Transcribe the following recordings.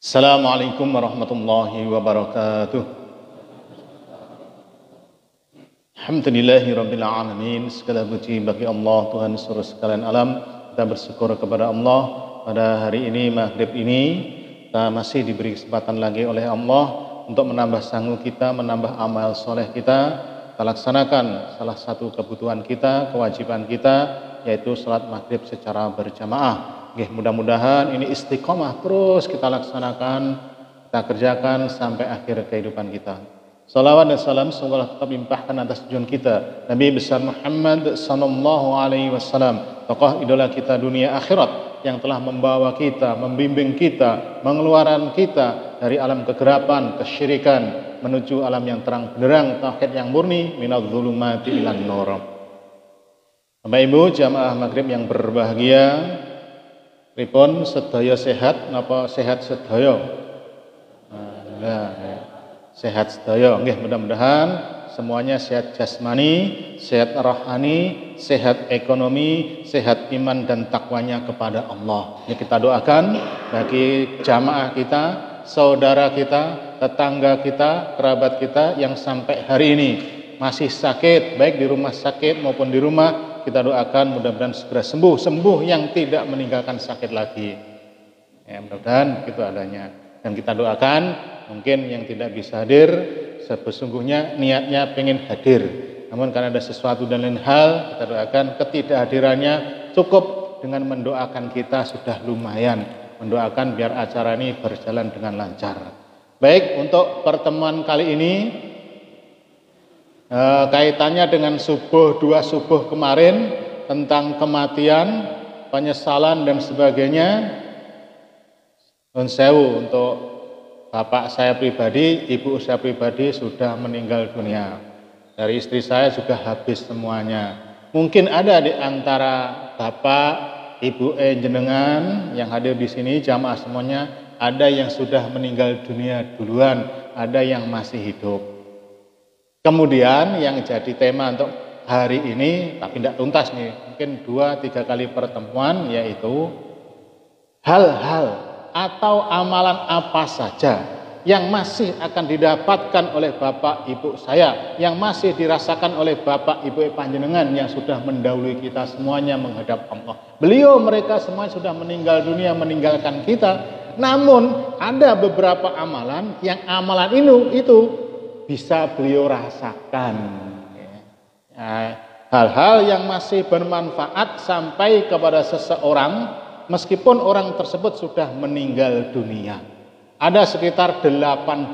Assalamualaikum warahmatullahi wabarakatuh. Alhamdulillahirabbil alamin. Segala puji bagi Allah Tuhan seluruh sekalian alam. Kita bersyukur kepada Allah pada hari ini, maghrib ini, kita masih diberi kesempatan lagi oleh Allah untuk menambah sanggup kita, menambah amal soleh kita. Kita laksanakan salah satu kebutuhan kita, kewajiban kita, yaitu salat maghrib secara berjamaah. Mudah-mudahan ini istiqomah terus kita laksanakan, kita kerjakan sampai akhir kehidupan kita. Salawat dan salam semoga tetap limpahkan atas tujuan kita, Nabi besar Muhammad sallallahu alaihi wasallam, tokoh idola kita dunia akhirat yang telah membawa kita, membimbing kita, mengeluarkan kita dari alam kegelapan, kesyirikan menuju alam yang terang benderang, tauhid yang murni, minadz zulumati ilan nur. Bapak Ibu jamaah maghrib yang berbahagia, pripun sedaya sehat napa sehat sedaya? Sehat sedaya. Nggih, mudah-mudahan semuanya sehat jasmani, sehat rohani, sehat ekonomi, sehat iman dan takwanya kepada Allah. Ya, kita doakan bagi jamaah kita, saudara kita, tetangga kita, kerabat kita yang sampai hari ini masih sakit, baik di rumah sakit maupun di rumah. Kita doakan mudah-mudahan segera sembuh yang tidak meninggalkan sakit lagi. Ya, mudah-mudahan itu adanya. Dan kita doakan mungkin yang tidak bisa hadir, sesungguhnya niatnya pengen hadir. Namun karena ada sesuatu dan lain hal, kita doakan ketidakhadirannya cukup dengan mendoakan kita sudah lumayan. Mendoakan biar acara ini berjalan dengan lancar. Baik, untuk pertemuan kali ini kaitannya dengan dua subuh kemarin tentang kematian, penyesalan dan sebagainya. Nuwun sewu, untuk bapak saya pribadi, ibu saya pribadi sudah meninggal dunia. Dari istri saya juga habis semuanya. Mungkin ada di antara bapak, ibu jenengan yang hadir di sini, jamaah semuanya, ada yang sudah meninggal dunia duluan, ada yang masih hidup. Kemudian yang jadi tema untuk hari ini, tapi tidak tuntas nih, mungkin 2-3 kali pertemuan, yaitu hal-hal atau amalan apa saja yang masih akan didapatkan oleh bapak ibu saya, yang masih dirasakan oleh bapak ibu panjenengan yang sudah mendahului kita semuanya menghadap Allah. Beliau mereka semua sudah meninggal dunia, meninggalkan kita. Namun ada beberapa amalan yang amalan itu bisa beliau rasakan. Hal-hal yang masih bermanfaat sampai kepada seseorang meskipun orang tersebut sudah meninggal dunia. Ada sekitar 18.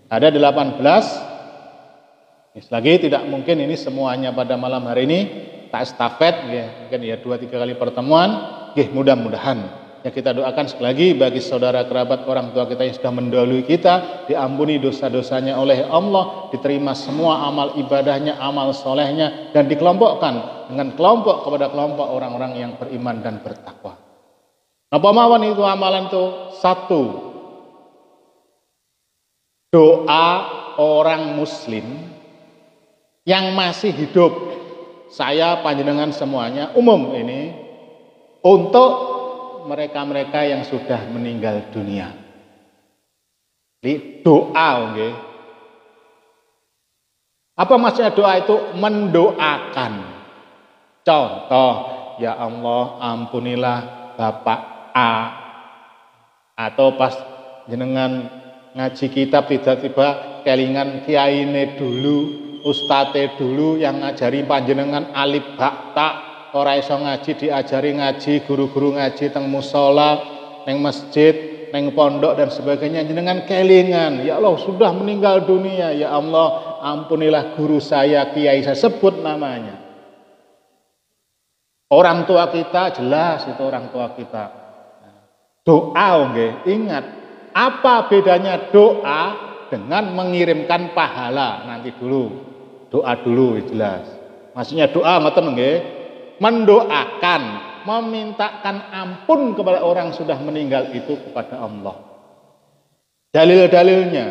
Ada 18. Lagi tidak mungkin ini semuanya pada malam hari ini tak estafet, mungkin ya 2-3 kali pertemuan. Mudah-mudahan ya, kita doakan sekali lagi bagi saudara kerabat orang tua kita yang sudah mendahului kita, diampuni dosa-dosanya oleh Allah, diterima semua amal ibadahnya, amal solehnya, dan dikelompokkan dengan kelompok kepada kelompok orang-orang yang beriman dan bertakwa. Apa mawon itu amalan itu? 1. Doa orang muslim yang masih hidup, saya panjenengan semuanya umum ini, untuk mereka-mereka yang sudah meninggal dunia. Jadi doa, okay. Apa maksudnya doa itu? Mendoakan. Contoh, ya Allah ampunilah Bapak A. Atau pas jenengan ngaji kitab tiba-tiba kelingan kiyaine dulu, ustate dulu yang ngajari panjenengan alif ba ta. Ora iso ngaji diajari ngaji, guru-guru ngaji teng musala, neng masjid, neng pondok dan sebagainya, jenengan kelingan, ya Allah sudah meninggal dunia, ya Allah ampunilah guru saya, kiai saya, sebut namanya. Orang tua kita jelas itu orang tua kita. Doa, nggih, ingat apa bedanya doa dengan mengirimkan pahala? Nanti dulu. Doa dulu jelas. Maksudnya doa ngoten nggih. Mendoakan, memintakan ampun kepada orang sudah meninggal itu kepada Allah. Dalil-dalilnya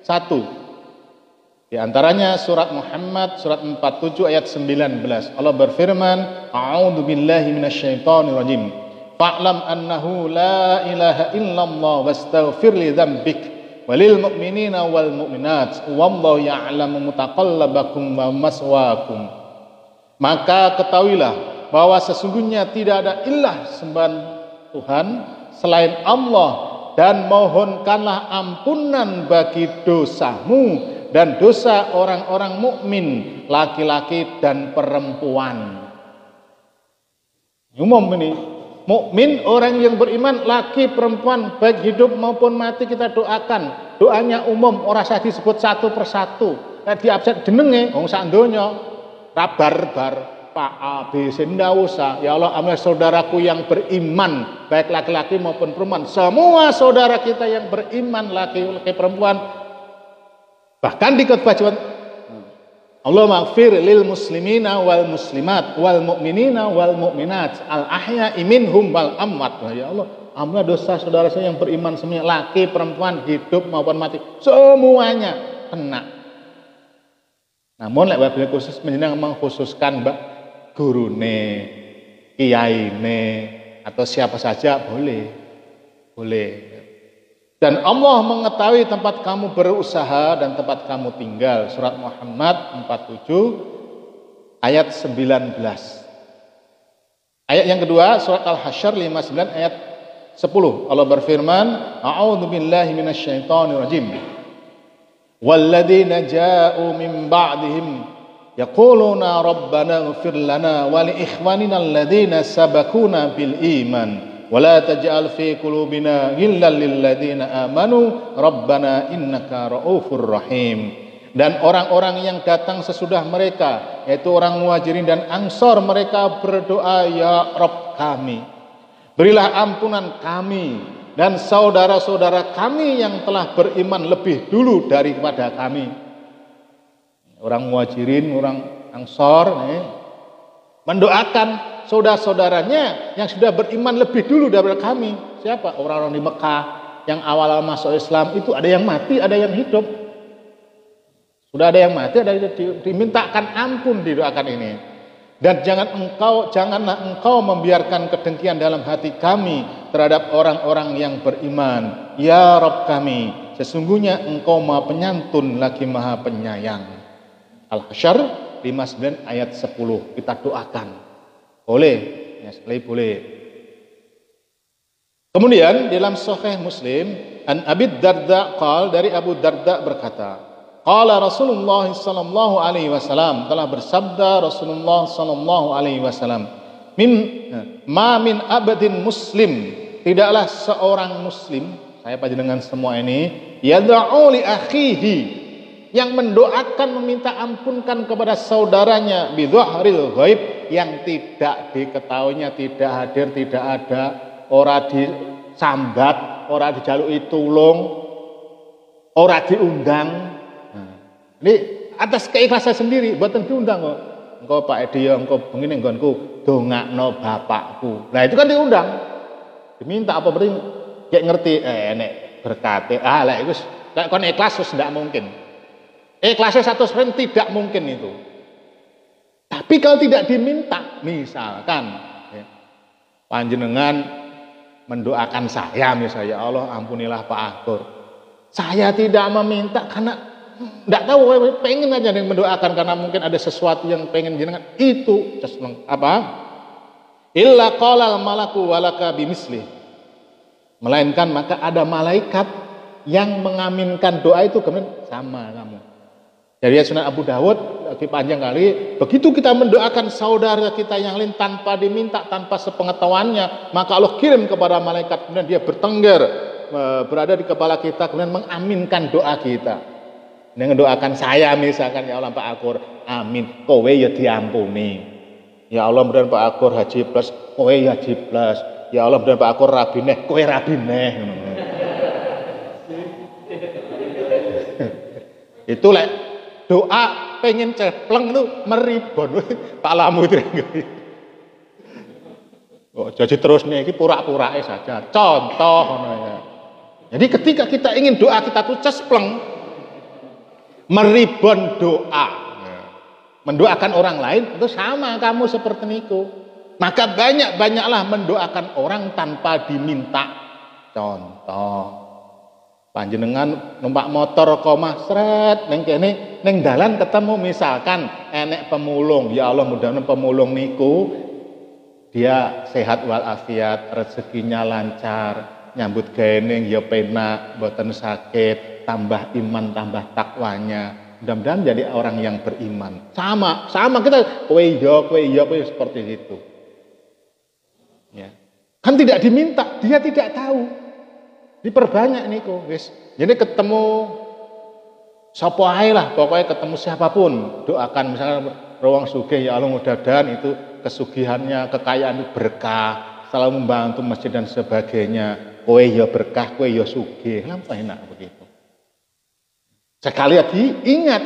1. Di antaranya surat Muhammad surat 47 ayat 19. Allah berfirman, "A'udzu billahi minasyaitonir rajim. fa'lam annahu la ilaha illallah wastaghfir li dzambik walil mu'minina wal mu'minat wallahu ya'lamu mutaqallabakum wa maswaakum. Maka ketahuilah bahwa sesungguhnya tidak ada ilah sembahan Tuhan selain Allah, dan mohonkanlah ampunan bagi dosamu dan dosa orang-orang mukmin laki-laki dan perempuan. Umum ini, mukmin orang yang beriman laki perempuan baik hidup maupun mati kita doakan. Doanya umum, ora usah disebut satu persatu. Di absen jenenge wong sak donya ra barbar Pak A B C ndak usah. Ya Allah, amal saudaraku yang beriman baik laki-laki maupun perempuan, semua saudara kita yang beriman laki-laki perempuan, bahkan di kebajuan Allah maghfir lil muslimina wal muslimat wal mu'minina wal mu'minat al ahya'i minhum wal amwat. Ya Allah, ampunilah dosa saudara saya yang beriman semuanya, laki perempuan hidup maupun mati, semuanya kena. Namun lek wabil khusus menjenengan mengkhususkan mbak gurune, kiyaine atau siapa saja boleh. Dan Allah mengetahui tempat kamu berusaha dan tempat kamu tinggal. Surat Muhammad 47 ayat 19. Ayat yang kedua surat Al-Hasyr 59 ayat 10. Allah berfirman, A'udzu billahi minasyaitonir rajim. Walladzina ja'u min ba'dihim yaquluna rabbana ighfir lana wa li ikhwanina alladzina sabaquna bil iman. Wala taj'al fi qulubina ghillan lil ladzina amanu rabbana innaka raufur rahim. Dan orang-orang yang datang sesudah mereka, yaitu orang Muhajirin dan Ansor, mereka berdoa, ya Rabb kami, berilah ampunan kami dan saudara-saudara kami yang telah beriman lebih dulu daripada kami. Orang Muhajirin, orang Ansor mendoakan saudara-saudaranya yang sudah beriman lebih dulu daripada kami. Siapa? Orang-orang di Mekah yang awal-awal masuk Islam itu ada yang mati, ada yang hidup. Sudah ada yang mati, ada yang dimintakan ampun, didoakan ini. Dan janganlah engkau membiarkan kedengkian dalam hati kami terhadap orang-orang yang beriman. Ya Rabb kami, sesungguhnya engkau Maha Penyantun lagi Maha Penyayang. Al-Hasyr 59 ayat 10 kita doakan. Boleh, ya sekali boleh. Kemudian dalam Sahih Muslim, an Abi Darda qal, dari Abu Darda berkata, qala Rasulullah sallallahu alaihi wasallam, telah bersabda Rasulullah sallallahu alaihi wasallam, ma min abdin muslim, tidaklah seorang muslim, saya panjenengan semua ini, yad'u li akhihi, yang mendoakan meminta ampunkan kepada saudaranya bidhahril ghaib, yang tidak diketahuinya, tidak hadir, tidak ada, ora disambat, ora dijaluki tulung, ora diundang. Ini atas keikhlasan sendiri, mboten diundang kok. Engko Pak Edi ya engko bengi ning nggonku dongakno bapakku. Nah itu kan diundang. Diminta apa berarti kayak ngerti nek berkate. Lek iku lek kon ikhlas wis ndak mungkin. Ikhlasnya 100% tidak mungkin itu. Tapi kalau tidak diminta, misalkan ya, panjenengan mendoakan saya misalnya, ya Allah ampunilah Pak Akur. Saya tidak meminta karena tidak tahu, pengen aja yang mendoakan karena mungkin ada sesuatu yang pengen jenengan itu apa? Illa qalal malaku walaka bimisli. Melainkan maka ada malaikat yang mengaminkan doa itu kemudian sama kamu. Dari Sunan Abu Dawud lagi panjang kali, begitu kita mendoakan saudara kita yang lain tanpa diminta, tanpa sepengetahuannya, maka Allah kirim kepada malaikat, kemudian dia bertengger berada di kepala kita, kemudian mengaminkan doa kita. Dengan doakan saya misalkan, ya Allah Pak Akur, amin, kowe ya diampuni. Ya Allah mudah Pak Akur haji plus, kowe haji plus. Ya Allah mudah Pak Akur rabineh, kowe rabineh. Itu lek doa pengen cepleng itu meribon Pak Lamu itu. Oh, jadi terus nih ini pura-pura saja. Contoh ya. Jadi ketika kita ingin doa kita tuh cespleng, meribon doa, mendoakan orang lain itu sama kamu seperti niku. Maka banyak-banyaklah mendoakan orang tanpa diminta. Contoh, panjenengan numpak motor komah sret neng kene neng dalan ketemu misalkan enek pemulung, ya Allah mudah-mudahan pemulung niku dia sehat walafiat, rezekinya lancar, nyambut gawe ya penak, mboten sakit, tambah iman, tambah takwanya. Mudah-mudahan jadi orang yang beriman. Sama kita kowe seperti itu. Ya. Kan tidak diminta, dia tidak tahu. Diperbanyak niku, wis. Jadi ketemu sapa ae lah, pokoknya ketemu siapapun, doakan misalnya ruang sugih ya Allah mudah-mudahan itu kesugihannya, kekayaan itu berkah, selalu membantu masjid dan sebagainya. Kowe ya berkah, kowe ya sugih. Lampa enak begitu. Sekali lagi ingat,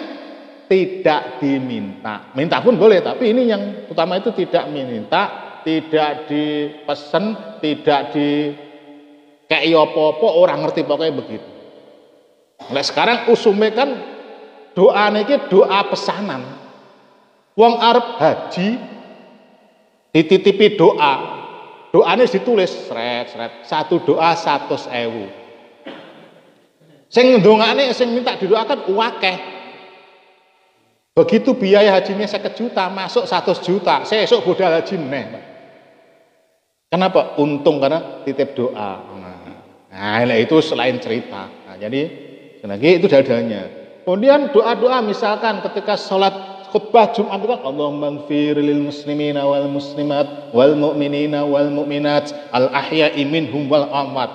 tidak diminta. Minta pun boleh, tapi ini yang utama itu tidak minta. Tidak dipesen, tidak di kayak apa-apa, orang ngerti pokoknya begitu. Nah sekarang usume kan doa niki doa pesanan. Wong arep haji dititipi doa. Doane ditulis sret, satu doa 100.000. Sing ndongane sing minta didoakan akeh. Begitu biaya hajinya 1 juta, masuk 100 juta. Sesuk budal haji meneh. Kenapa? Untung karena titip doa. Nah, itu selain cerita. Nah, jadi lagi itu dadanya. Kemudian doa-doa misalkan ketika sholat khutbah Jumat itu kan Allahumma ighfir lil muslimina wal muslimat wal mu'minina wal mu'minat al ahya'i minhum wal amwat.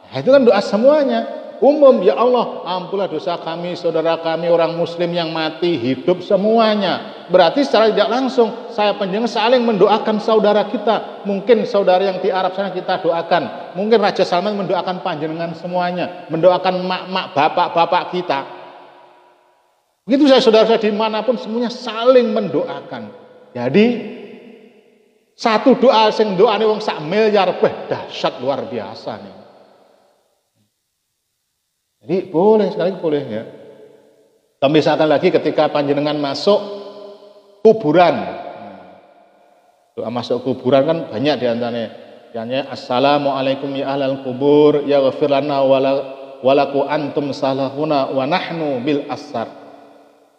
Nah, itu kan doa semuanya. Umum, ya Allah, ampunlah dosa kami, saudara kami, orang muslim yang mati, hidup semuanya. Berarti secara tidak langsung saya panjenengan saling mendoakan saudara kita. Mungkin saudara yang di Arab sana kita doakan. Mungkin Raja Salman mendoakan panjenengan semuanya, mendoakan mak-mak, bapak-bapak kita. Begitu saudara-saudara dimanapun semuanya saling mendoakan. Jadi satu doa sing doane wong 1 miliar dahsyat luar biasa nih. Jadi boleh sekali boleh ya. Dan misalkan lagi ketika panjenengan masuk kuburan. Doa masuk kuburan kan banyak diantaranya. Yang assalamualaikum ya ahlal kubur ya ghafir lana walaku antum salahuna wa nahnu bil asar.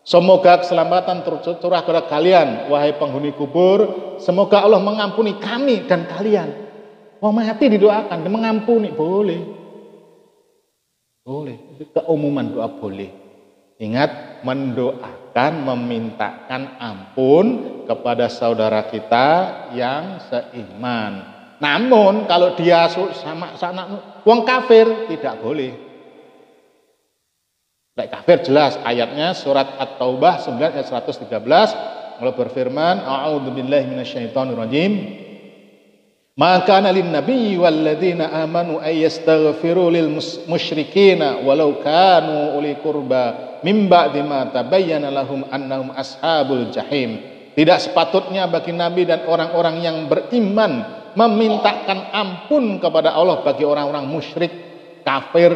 Semoga keselamatan tercurah kepada kalian wahai penghuni kubur. Semoga Allah mengampuni kami dan kalian. Wong mati didoakan, mengampuni boleh. Boleh, itu keumuman doa boleh. Ingat, mendoakan, memintakan ampun kepada saudara kita yang seiman. Namun kalau dia sama wong kafir tidak boleh. Lek kafir jelas ayatnya surat At-Taubah 9 ayat 113 Allah berfirman, a'udzubillahi minasyaitonirrajim. Maka lin nabiyyi walladzina amanu ayastaghfiru lil musyrikina walau kanu uli qurba mim ba'di ma tabayyana lahum annahum ashabul jahim. Tidak sepatutnya bagi nabi dan orang-orang yang beriman memintakan ampun kepada Allah bagi orang-orang musyrik kafir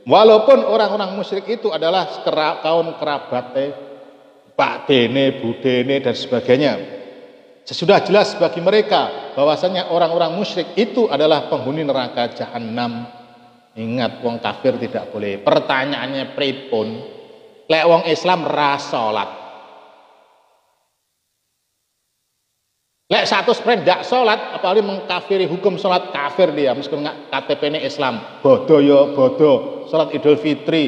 walaupun orang-orang musyrik itu adalah kaum kerabatnya pak dene budene dan sebagainya. Sesudah jelas bagi mereka bahwasanya orang-orang musyrik itu adalah penghuni neraka jahanam. Ingat, wong kafir tidak boleh. Pertanyaannya pripun? Lek wong Islam ra salat. Lek 100% ndak salat, apalagi mengkafiri hukum salat, kafir dia meskipun KTP-ne Islam. Bodoh ya bodoh. Salat Idul Fitri,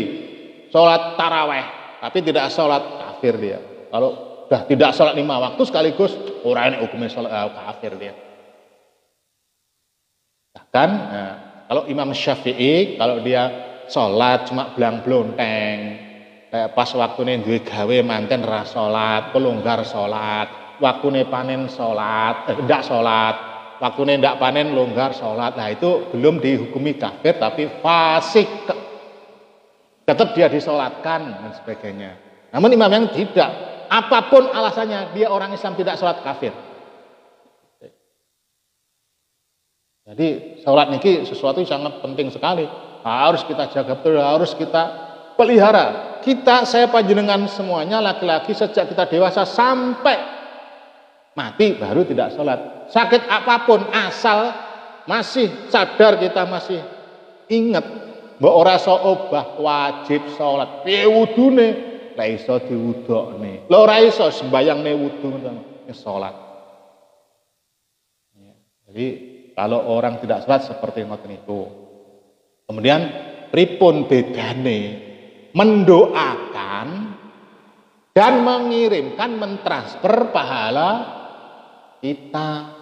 salat taraweh, tapi tidak salat, kafir dia. Kalau sudah tidak sholat 5 waktu sekaligus orang ini hukumnya sholat kafir dia. Bahkan kalau Imam Syafi'i kalau dia sholat cuma belang-blonteng, kayak pas waktunya duwe gawe manten ra sholat, pelonggar sholat, waktunya panen sholat, tidak sholat, waktunya tidak panen longgar sholat, nah itu belum dihukumi kafir tapi fasik, tetap dia disolatkan dan sebagainya. Namun imam yang tidak. Apapun alasannya dia orang Islam tidak sholat kafir. Jadi sholat niki sesuatu yang sangat penting sekali. Harus kita jaga betul, harus kita pelihara. Saya panjenengan semuanya laki-laki sejak kita dewasa sampai Mati baru tidak sholat. Sakit apapun asal masih sadar kita masih ingat mbok ora iso obah wajib sholat. Piye wudune? Lah iso diwudokne. Lah ora iso sembayangne wudu sholat. Jadi kalau orang tidak sholat seperti ngoten itu. Kemudian pripun bedane mendoakan dan mengirimkan mentransfer pahala kita.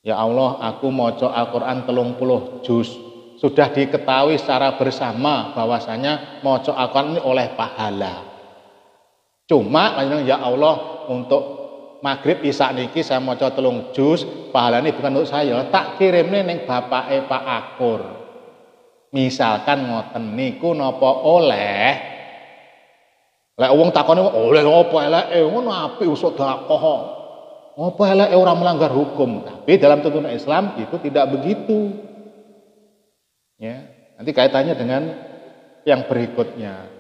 Ya Allah, aku maca Al-Qur'an 30 juz. Sudah diketahui secara bersama bahwasanya maca Al-Qur'an ini oleh pahala. Cuma ya Allah, untuk maghrib isya niki saya maca 3 juz, pahalane bukan untuk saya, tak kirimne ning bapake Pak Akur. Misalkan ngoten niku napa oleh? Lek wong takone oleh apa eleke ngono apik sedekah. Apa eleke ora melanggar hukum. Tapi dalam tuntunan Islam itu tidak begitu. Ya, nanti kaitannya dengan yang berikutnya.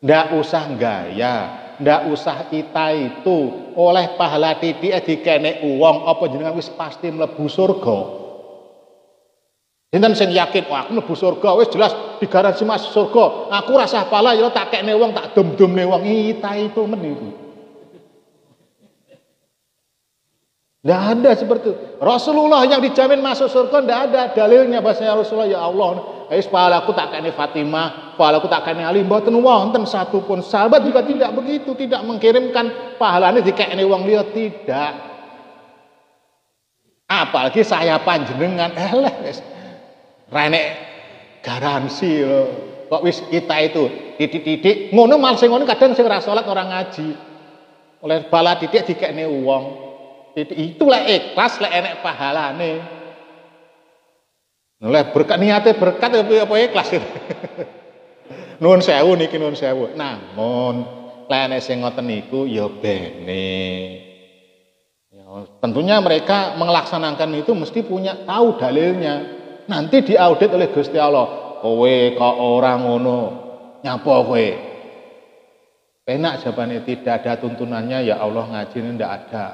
Ndak usah gaya, ndak usah kita itu oleh pahala titik dikenek uang apa jenengan wis pasti mlebu surga. Sinten sing yakin wah aku mlebu surga wis jelas digaransi masuk surga. Aku rasa pahala ya tak kekne wong tak dom-domne wong kita itu menipu. Tidak ada seperti itu. Rasulullah yang dijamin masuk surga tidak ada dalilnya bahasanya Rasulullah ya Allah. Pahalaku tak kene Fatimah, pahalaku tak kene Ali, mboten wonten satu pun. Sahabat juga tidak begitu, tidak mengirimkan pahalanya dikekne wong liya tidak. Apalagi saya panjenengan wis renek garansi lho. Kok wis kita itu titik-titik ngono mal sing ngono kadang sing ora salat ora ngaji. Oleh bala titik dikekne wong. Itulah ikhlas lek enek pahalane. Lek berkat niate berkat apa ikhlas itu. Nuwun sewu niki nuwun sewu. Namun lek enek sing ngoten niku ya bene. Ya, tentunya mereka melaksanakan itu mesti punya tahu dalilnya. Nanti diaudit oleh Gusti Allah. Kowe kok ora ngono. Nyapa kowe? Penak jawabane tidak ada tuntunannya ya Allah ngaji ini ndak ada.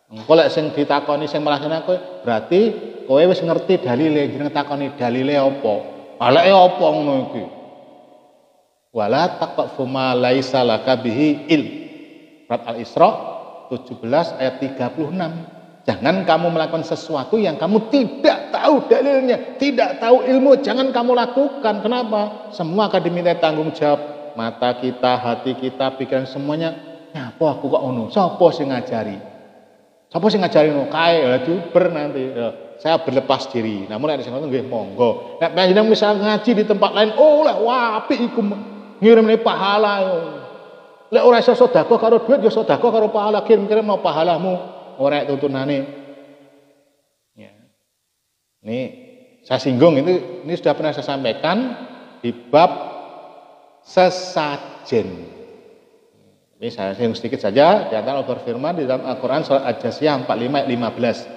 Engko lek sing ditakoni sing melaksanakan berarti kowe wis ngerti dalile, jeneng takoni dalile apa? Aleke apa ngono iki? Wala taqfu ma laisa laka bihi ilm. Surat Al-Isra 17 ayat 36. Jangan kamu melakukan sesuatu yang kamu tidak tahu dalilnya, tidak tahu ilmu, jangan kamu lakukan. Kenapa? Semua akan diminta tanggung jawab. Mata kita, hati kita, pikiran semuanya. Nyapa aku kok ngono? Sapa sing ngajari? Sapa sing ngajarin kae diuber nanti. Saya berlepas diri. Namun nek sing ngono nggih monggo. Nek panjenengan bisa ngaji di tempat lain, oh lah apik iku ngirimne pahala. Lek ora iso sedekah karo duit ya sedekah karo pahala, kirim-kirim no pahalamu. Ora tuntunane. Ya. Ini saya singgung ini sudah pernah saya sampaikan di bab sesajen. Ini saya singgung sedikit saja di antara Allah berfirman di dalam Al-Qur'an surat Al-Jasiyah 45 ayat 15.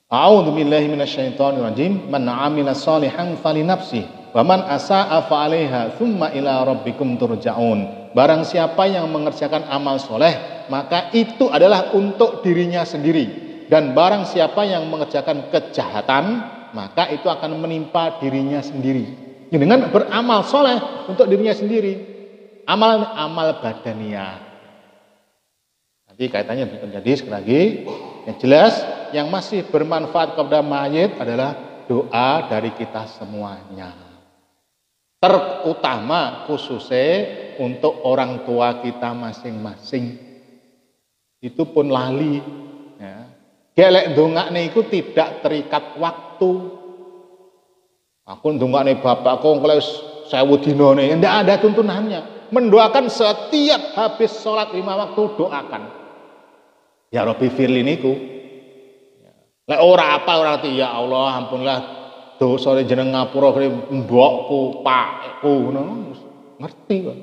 A'udzu billahi minasyaitonir rajim. Man 'amila shalihan falinafsihi wa man asa'a fa 'alaiha tsumma ila rabbikum turja'un. Barang siapa yang mengerjakan amal soleh maka itu adalah untuk dirinya sendiri, dan barang siapa yang mengerjakan kejahatan maka itu akan menimpa dirinya sendiri. Dengan beramal soleh untuk dirinya sendiri. Amal badaniah. Nanti kaitannya terjadi sekali lagi. Yang jelas yang masih bermanfaat kepada mayit adalah doa dari kita semuanya. Terutama khususnya untuk orang tua kita masing-masing. Itu pun lali. Ya. Gelek ndongakne iku tidak terikat waktu. Aku ndongakne bapakku kalau 1000 dinane, ndak ada tuntunannya. Mendoakan setiap habis sholat 5 waktu doakan. Ya Rabbi firli niku. Lek ora apa ora ngerti ya Allah ampunlah dosa jeneng ngapura mbokku, pakku ngono. Ngerti kok.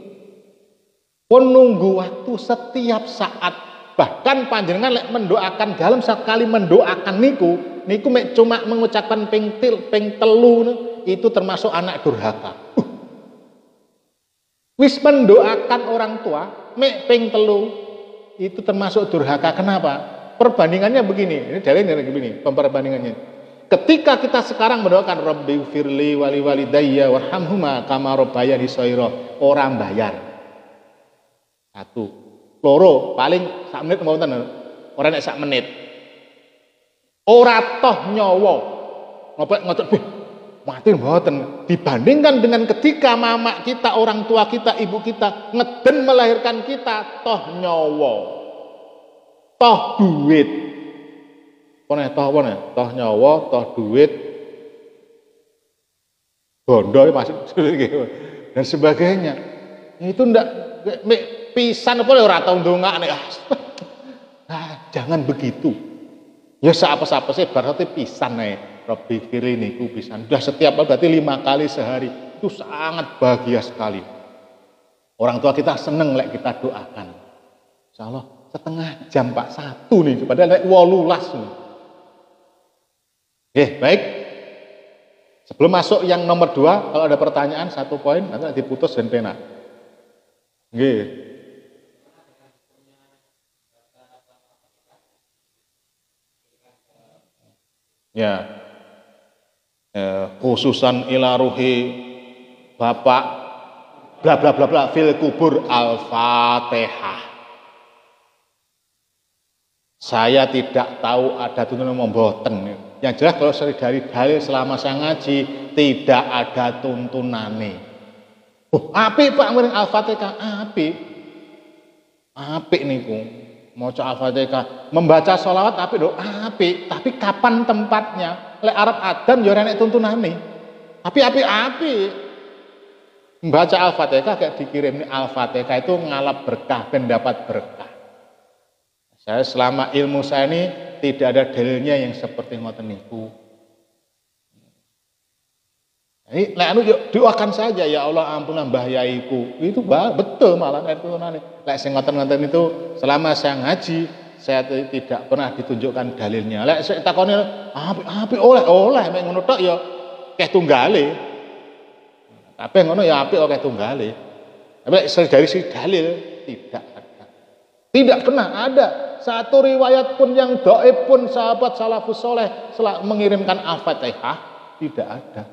Pun nunggu waktu setiap saat. Bahkan panjenengan lek mendoakan dalam sekali mendoakan niku mek cuma mengucapkan ping telu itu termasuk anak durhaka. Wis mendoakan orang tua mek ping telu itu termasuk durhaka. Kenapa? Perbandingannya begini, ini dalilnya begini, perbandingannya. Ketika kita sekarang mendoakan Rabbi firli wali walidayya warhamhuma kama rabbayani shaghira, orang bayar. Satu. Loro, paling sak menit mboten. Ora nek sak menit. Ora toh nyawa. Ngopek ngotot mati mboten. Dibandingkan dengan ketika mama kita, orang tua kita, ibu kita ngeden melahirkan kita, toh nyawa. Toh duit. Toh nyawa, toh duit, bondo masuk dan sebagainya. Itu ndak pisan apa ora tau ndongakne. Jangan begitu. Ya apa-apa sih berarti pisan ae. Robbi firli niku pisan. Sudah setiap berarti 5 kali sehari. Itu sangat bahagia sekali. Orang tua kita seneng lek kita doakan. Insyaallah setengah jam Pak, 1 nih padahal lek 18 nih. Oke, baik. Sebelum masuk yang nomor 2, kalau ada pertanyaan 1 poin nanti diputus dan pena. Oke. Ya. Khususan ila ruhi Bapak bla bla bla bla fil kubur Al-Fatihah. Saya tidak tahu ada tuntunan memboten. Yang jelas kalau dari dalil selama saya ngaji tidak ada tuntunane. Apik Pak ngiring Al-Fatihah, apik. Apik niku. Maca Al-Fatihah, membaca sholawat apik lho, apik. Tapi kapan tempatnya? Lek Arab adan ya ora nek tuntunane. Tapi apik. Membaca Al-Fatihah kayak dikirim Al-Fatihah itu ngalap berkah, ben dapat berkah. Saya selama ilmu saya ini tidak ada dalilnya yang seperti ngoten niku. Ini lek doakan saja ya Allah ampunlah mbah yaiku. Itu betul malah itu nane. Lek sing ngoten-ngoten itu selama saya ngaji saya tidak pernah ditunjukkan dalilnya. Lek saya takoni apik oleh mek ngono tok ya keh tunggale. Tapi ngono ya apik keh tunggale. Tapi dari si dalil tidak ada. Tidak pernah ada satu riwayat pun yang dhaif pun sahabat salafus saleh mengirimkan Al-Fatihah tidak ada.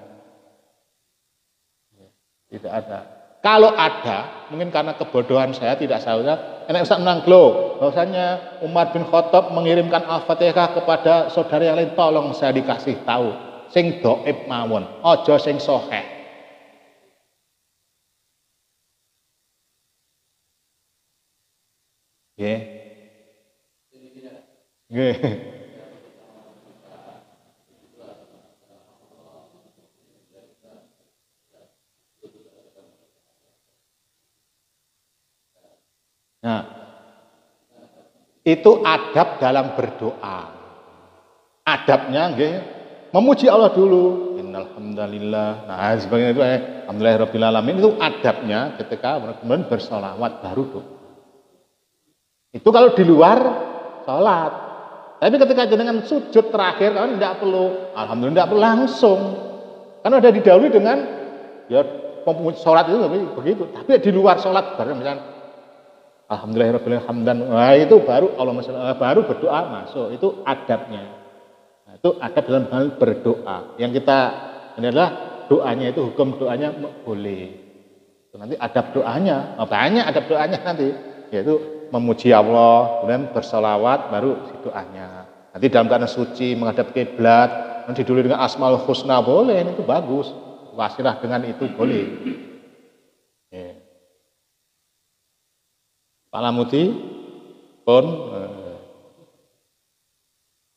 Tidak ada. Kalau ada, mungkin karena kebodohan saya tidak saudara. Enak Ustaz menanglo, bahwasanya Umar bin Khattab mengirimkan Al-Fatihah kepada saudara yang lain, tolong saya dikasih tahu. Sing dhaif mawon, aja sing sahih. Nggih. Nggih. Nah, itu adab dalam berdoa. Adabnya nggih, memuji Allah dulu. Innal hamdalillah. Nah, sebagainya itu alhamdulillahirabbil alamin itu adabnya ketika kemudian bersolawat baru doa. Itu kalau di luar salat. Tapi ketika jenengan sujud terakhir kan tidak perlu alhamdulillah tidak perlu langsung. Karena udah didahului dengan ya salat itu begitu. Tapi di luar salat misalnya alhamdulillahirabbil hamdan. Nah, itu baru baru berdoa masuk. Itu adabnya. Nah, itu adab dalam hal berdoa. Yang kita ini adalah doanya itu hukum doanya boleh. Itu nanti adab doanya. Banyak adab doanya nanti yaitu memuji Allah, kemudian bersolawat baru si doanya. Nanti dalam keadaan suci menghadap kiblat, nanti dulu dengan Asmaul Husna boleh, itu bagus. Wasilah dengan itu boleh. Pak Lamuti pun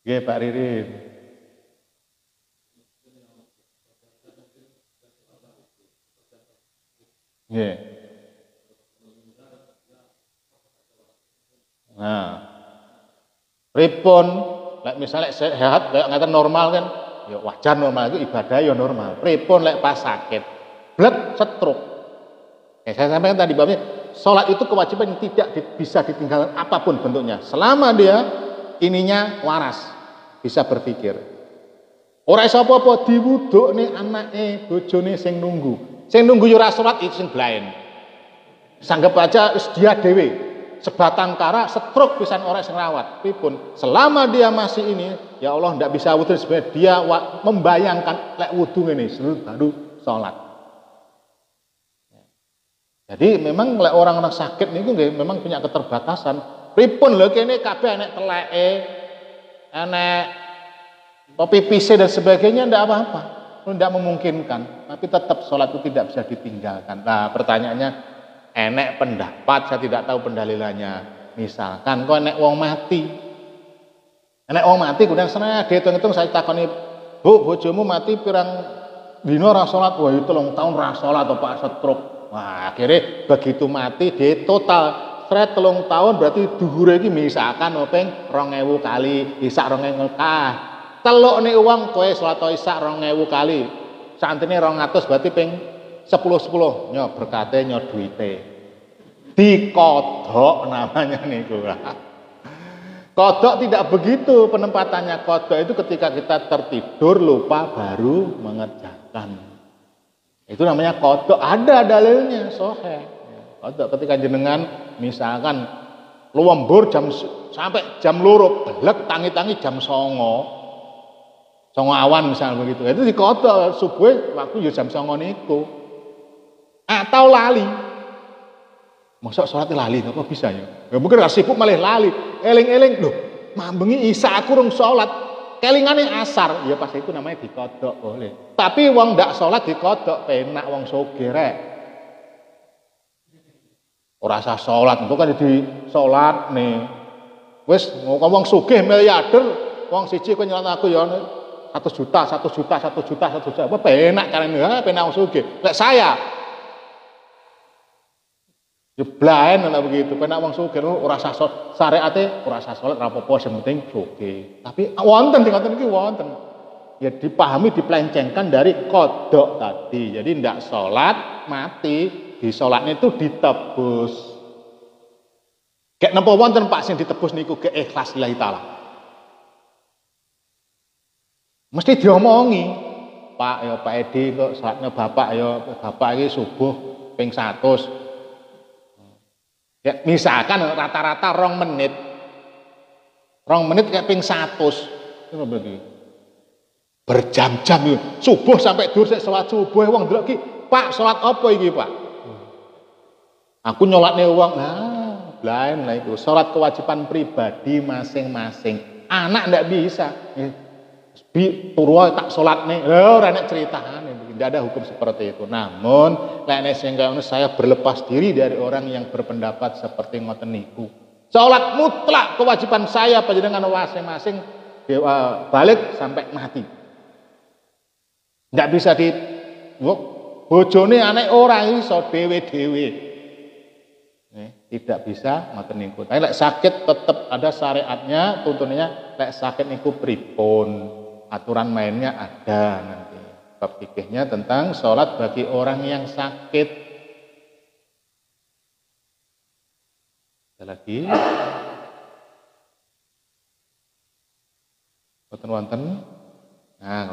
nggih Pak Ririn. Nggih. Nah, pripun lek misalnya sehat kayak ngaten normal kan, ya wajar normal itu ibadah ya normal. Pripun lek pas sakit, blek stroke. Saya sampaikan tadi bahwa sholat itu kewajiban yang tidak bisa ditinggalkan apapun bentuknya. Selama dia ininya waras, bisa berpikir. Ora iso apa-apa diwudukne anake, bojone sing nunggu. Sing nunggu yo ora salat itu sing blaen. Sanggep aja wis dia dhewe. sebatang kara stroke pisan orang sing rawat. Pripun? Selama dia masih ini, ya Allah ndak bisa wudu sebenarnya dia membayangkan lek wudu ngene baru salat. Jadi memang lek orang-orang sakit niku nggih memang punya keterbatasan. Pripun lho kene kabeh enek teleke, enek pipise dan sebagainya ndak apa-apa. Tidak memungkinkan, tapi tetap sholat itu tidak bisa ditinggalkan. Nah, pertanyaannya, enek pendapat, saya tidak tahu pendalilannya. Misalkan, kok enek wong mati, kemudian senang dihitung-hitung saya takoni, Bu, bojomu mati pirang dino ra sholat, wah itu 3 tahun ra sholat atau Pak stroke. Wah, akhirnya begitu mati, dia total seret 3 tahun berarti dhuwure iki misalkan ping 2000 kali, isak 2000 kali. Teluk nih uang kowe salat isak 2000 kali. Santine 200 berarti ping 10-10 nyo berkate nyo duite. Dikodok namanya niku. Kodok tidak begitu penempatannya. Kodok itu ketika kita tertidur lupa baru mengerjakan. Itu namanya kodok. Ada dalilnya sahih. Kodok ketika jenengan misalkan lembur sampai jam 2 belek tangi-tangi jam 09.00 awan misalnya begitu. Itu dikodok subuh waktu ya jam 09.00 niku. Atau lali. Mosok salat lali apa bisa ya? Ya mungkin ra sibuk malah lali. Eling-eling lho, mambengi isa aku rung salat. Kelingane asar. Ya pas itu namanya dikodok boleh. Tapi wong ndak salat dikodok penak wong sugih rek. Ora usah salat, engko kan di salat nih. Wis wong sugih miliarder, wong siji kok nyelat aku ya 1 juta. Apa penak carane penak wong sugih. Lek saya ya blaen ana begitu, penak wong sugih ora usah syariate ora usah salat ora apa-apa sing penting sugih. Tapi wonten sing ngoten iki wonten. Ya dipahami diplencengkan dari kodok tadi. Jadi ndak salat mati, di salatnya itu ditebus. Kayak napa wonten Pak sing ditebus niku ke ikhlas lillahi taala. Mesti diomongi, Pak ya Pak Edi kok salatnya bapak iki subuh ping 100. Ya, misalkan rata-rata 2 menit. 2 menit kayak ping 100. Itu berarti berjam-jam subuh sampai dur sik salat subuh wong ndelok iki, Pak salat apa iki, Pak? Aku nyolatne wong. Nah, lain lah itu. Salat kewajiban pribadi masing-masing. Anak ndak bisa. Turu tak salatne. Lha ora enek critane. Tidak ada hukum seperti itu. Namun, lek sehingga saya berlepas diri dari orang yang berpendapat seperti ngoten niku. Salat mutlak kewajiban saya panjenengan masing-masing balik sampai mati. Ndak bisa di bojone anek ora iso dhewe-dhewe. Tidak bisa ngoten niku. Tapi lek sakit tetap ada syariatnya, tuntunannya lek sakit niku pripun. Aturan mainnya ada nanti. Bab fikihnya tentang sholat bagi orang yang sakit. Ada lagi? Wonten. Nah,